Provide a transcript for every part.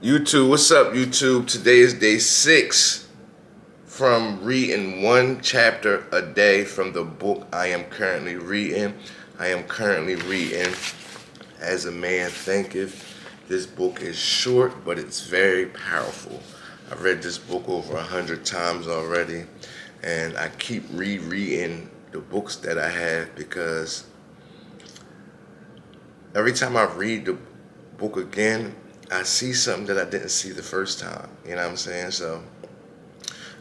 YouTube, what's up, YouTube? Today is day 6 from reading one chapter a day from the book I am currently reading. I am currently reading As a Man Thinketh. This book is short, but it's very powerful. I've read this book over 100 times already, and I keep rereading the books that I have because every time I read the book again, I see something that I didn't see the first time. You know what I'm saying? So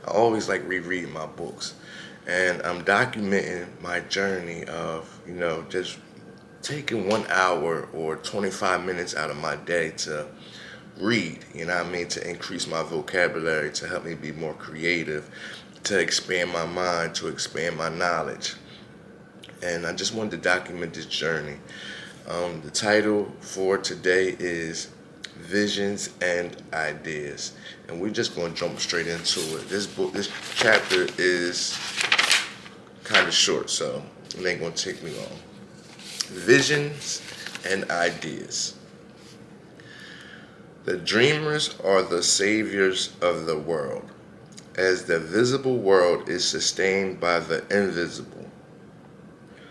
I always like rereading my books. And I'm documenting my journey of, just taking 1 hour or 25 minutes out of my day to read, you know what I mean, to increase my vocabulary, to help me be more creative, to expand my mind, to expand my knowledge. And I just wanted to document this journey. The title for today is Visions and Ideas, and we're just going to jump straight into it. This chapter is kind of short, so it ain't going to take me long. Visions and Ideas. The dreamers are the saviors of the world, as the visible world is sustained by the invisible.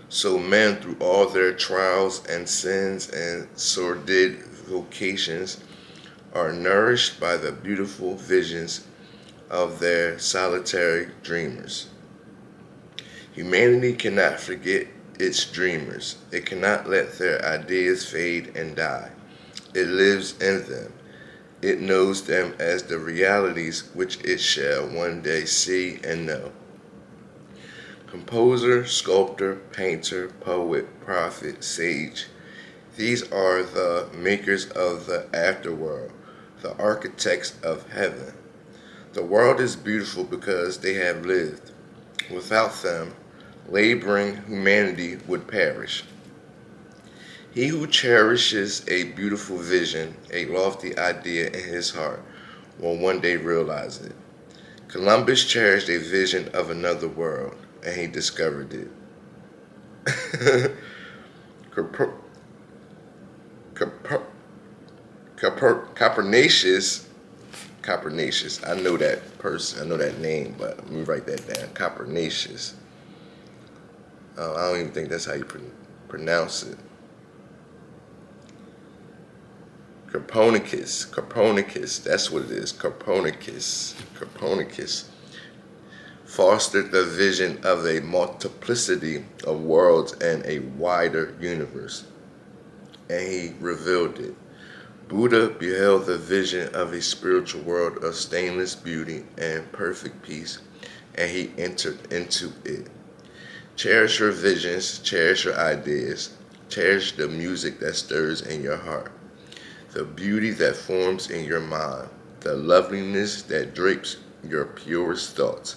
So men, through all their trials and sins and sordid vocations, are nourished by the beautiful visions of their solitary dreamers. Humanity cannot forget its dreamers. It cannot let their ideas fade and die. It lives in them. It knows them as the realities which it shall one day see and know. Composer, sculptor, painter, poet, prophet, sage. These are the makers of the afterworld, the architects of heaven. The world is beautiful because they have lived. Without them, laboring humanity would perish. He who cherishes a beautiful vision, a lofty idea in his heart, will one day realize it. Columbus cherished a vision of another world, and he discovered it. Copernicus, I know that person, I know that name, but let me write that down. Copernicus. I don't even think that's how you pronounce it. Copernicus, that's what it is. Copernicus fostered the vision of a multiplicity of worlds and a wider universe, and he revealed it. Buddha beheld the vision of a spiritual world of stainless beauty and perfect peace, and he entered into it. Cherish your visions, cherish your ideas, cherish the music that stirs in your heart, the beauty that forms in your mind, the loveliness that drapes your purest thoughts.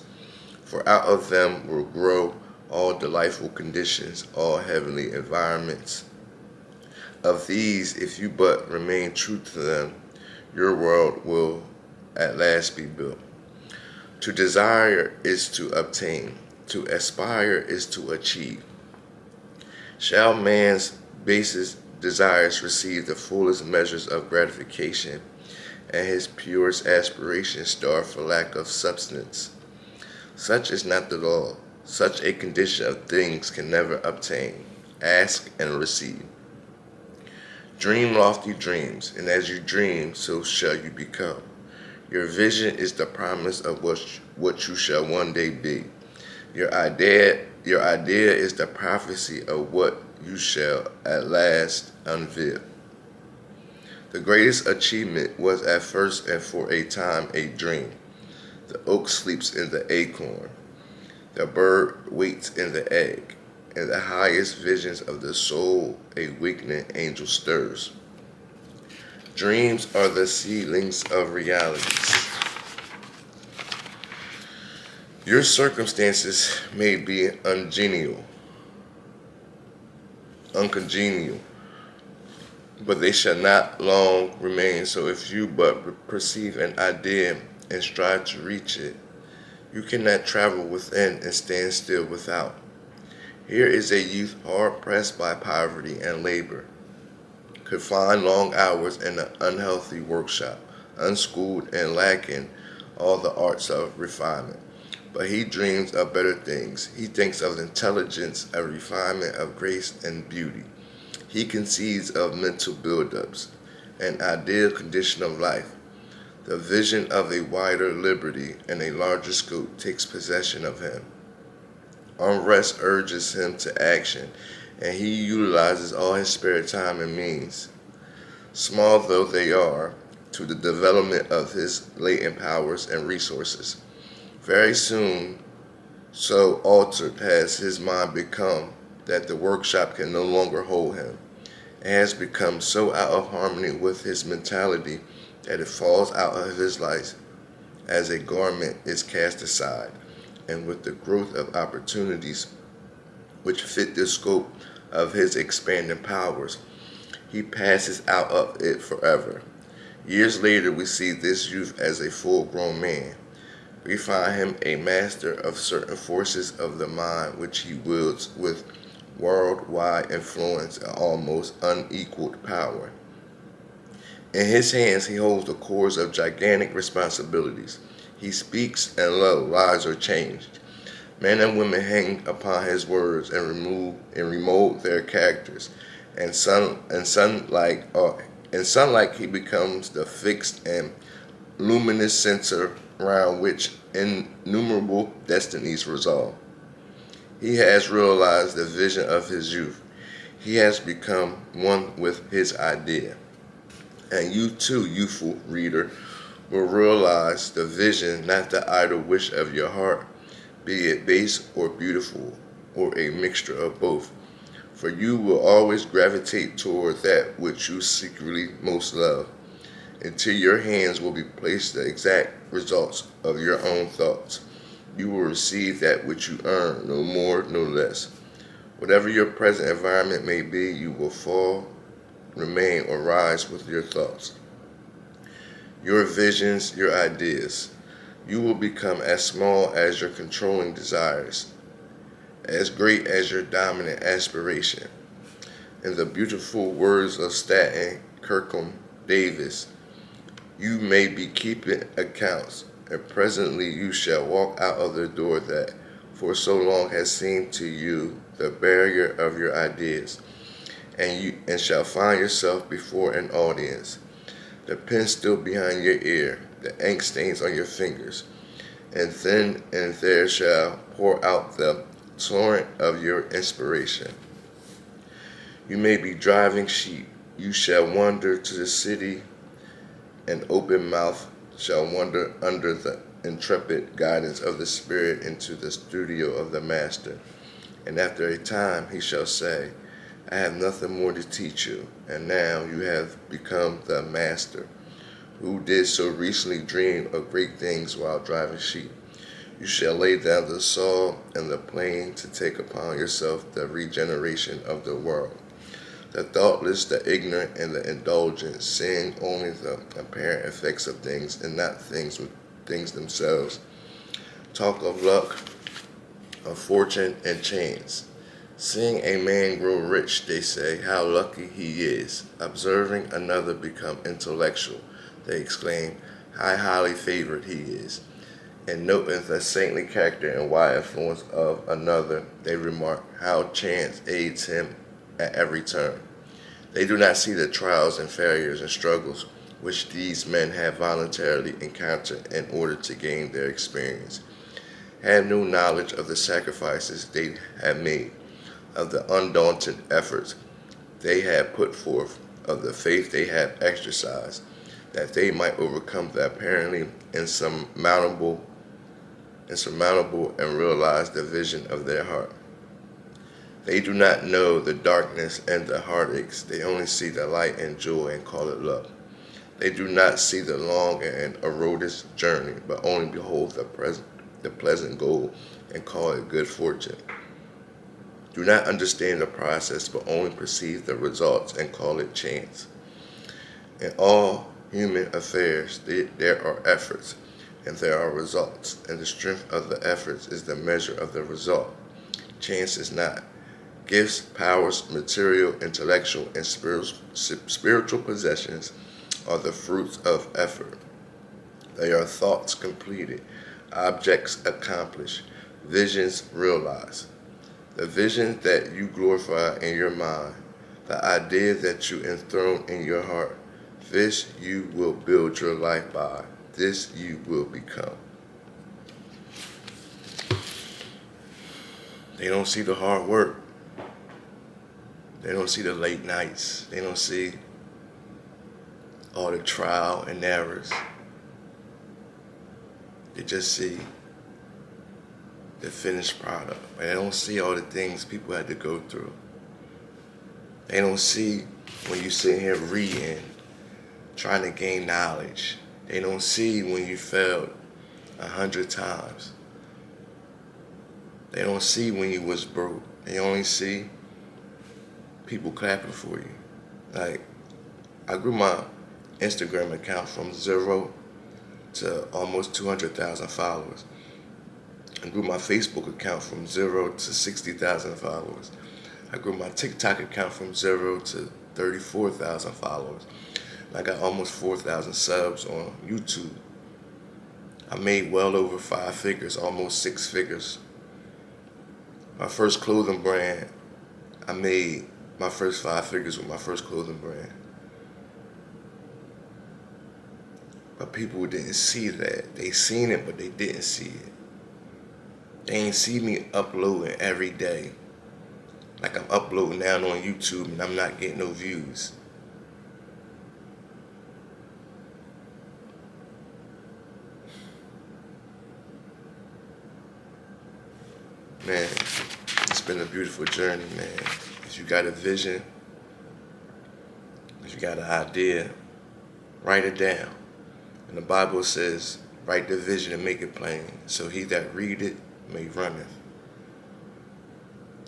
For out of them will grow all delightful conditions, all heavenly environments. Of these, if you but remain true to them, your world will at last be built. To desire is to obtain. To aspire is to achieve. Shall man's basest desires receive the fullest measures of gratification, and his purest aspirations starve for lack of substance? Such is not the law. Such a condition of things can never obtain. Ask and receive. Dream lofty dreams, and as you dream, so shall you become. Your vision is the promise of what you shall one day be. Your idea is the prophecy of what you shall at last unveil. The greatest achievement was at first and for a time a dream. The oak sleeps in the acorn. The bird waits in the egg. In the highest visions of the soul, a wakening angel stirs. Dreams are the seedlings of realities. Your circumstances may be uncongenial, but they shall not long remain. So if you but perceive an idea and strive to reach it, you cannot travel within and stand still without. Here is a youth hard pressed by poverty and labor, confined long hours in an unhealthy workshop, unschooled and lacking all the arts of refinement. But he dreams of better things. He thinks of intelligence, a refinement of grace and beauty. He conceives of mental buildups, an ideal condition of life. The vision of a wider liberty and a larger scope takes possession of him. Unrest urges him to action, and he utilizes all his spare time and means, small though they are, to the development of his latent powers and resources. Very soon, so altered has his mind become that the workshop can no longer hold him, and has become so out of harmony with his mentality that it falls out of his life as a garment is cast aside, and with the growth of opportunities which fit the scope of his expanding powers, he passes out of it forever. Years later, we see this youth as a full-grown man. We find him a master of certain forces of the mind which he wields with worldwide influence and almost unequaled power. In his hands he holds the cords of gigantic responsibilities. He speaks and lives are changed. Men and women hang upon his words and remold their characters. And sunlight he becomes the fixed and luminous center around which innumerable destinies resolve. He has realized the vision of his youth. He has become one with his idea. And you too, youthful reader, will realize the vision, not the idle wish of your heart, be it base or beautiful, or a mixture of both. For you will always gravitate toward that which you secretly most love. Into your hands will be placed the exact results of your own thoughts. You will receive that which you earn, no more, no less. Whatever your present environment may be, you will fall, remain, or rise with your thoughts, your visions, your ideas. You will become as small as your controlling desires, as great as your dominant aspiration. In the beautiful words of Stanton Kirkham Davis, you may be keeping accounts, and presently you shall walk out of the door that for so long has seemed to you the barrier of your ideas, and shall find yourself before an audience, the pen still behind your ear, the ink stains on your fingers, and then and there shall pour out the torrent of your inspiration. You may be driving sheep, you shall wander to the city, and open mouth shall wander under the intrepid guidance of the Spirit into the studio of the Master. And after a time he shall say, I have nothing more to teach you, and now you have become the Master, who did so recently dream of great things while driving sheep. You shall lay down the saw and the plane to take upon yourself the regeneration of the world. The thoughtless, the ignorant, and the indulgent, seeing only the apparent effects of things and not things themselves, talk of luck, of fortune, and chance. Seeing a man grow rich, they say, how lucky he is. Observing another become intellectual, they exclaim, how highly favored he is. And noting the saintly character and wide influence of another, they remark how chance aids him at every turn. They do not see the trials and failures and struggles which these men have voluntarily encountered in order to gain their experience, have no knowledge of the sacrifices they have made, of the undaunted efforts they have put forth, of the faith they have exercised, that they might overcome the apparently insurmountable and realize the vision of their heart. They do not know the darkness and the heartaches. They only see the light and joy and call it love. They do not see the long and arduous journey, but only behold the pleasant goal and call it good fortune. Do not understand the process, but only perceive the results and call it chance. In all human affairs, there are efforts and there are results, and the strength of the efforts is the measure of the result. Chance is not. Gifts, powers, material, intellectual, and spiritual possessions are the fruits of effort. They are thoughts completed, objects accomplished, visions realized. The vision that you glorify in your mind, the idea that you enthrone in your heart, this you will build your life by. This you will become. They don't see the hard work. They don't see the late nights. They don't see all the trial and errors. They just see the finished product. But they don't see all the things people had to go through. They don't see when you sit here reading, trying to gain knowledge. They don't see when you failed 100 times. They don't see when you was broke. They only see people clapping for you. Like, I grew my Instagram account from 0 to almost 200,000 followers. I grew my Facebook account from 0 to 60,000 followers. I grew my TikTok account from 0 to 34,000 followers. I got almost 4,000 subs on YouTube. I made well over 5 figures, almost 6 figures. My first clothing brand, I made my first 5 figures with my first clothing brand. But people didn't see that. They seen it, but they didn't see it. They ain't see me uploading every day. Like I'm uploading now on YouTube and I'm not getting no views. Man, it's been a beautiful journey, man. If you got a vision, if you got an idea, write it down. And the Bible says, write the vision and make it plain, so he that read it may run it.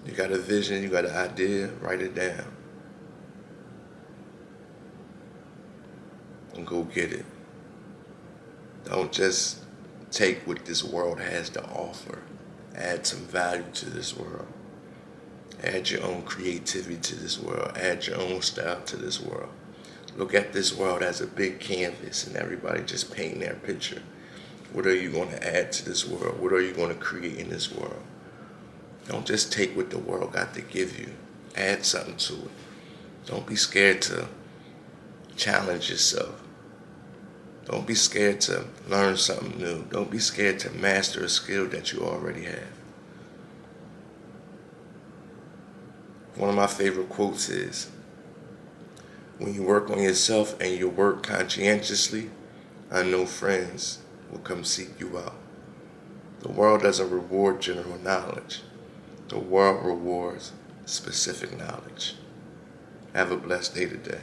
You got a vision, you got an idea, write it down. And go get it. Don't just take what this world has to offer. Add some value to this world. Add your own creativity to this world. Add your own style to this world. Look at this world as a big canvas and everybody just painting their picture. What are you going to add to this world? What are you going to create in this world? Don't just take what the world got to give you. Add something to it. Don't be scared to challenge yourself. Don't be scared to learn something new. Don't be scared to master a skill that you already have. One of my favorite quotes is, when you work on yourself and you work conscientiously, unknown friends will come seek you out. The world doesn't reward general knowledge. The world rewards specific knowledge. Have a blessed day today.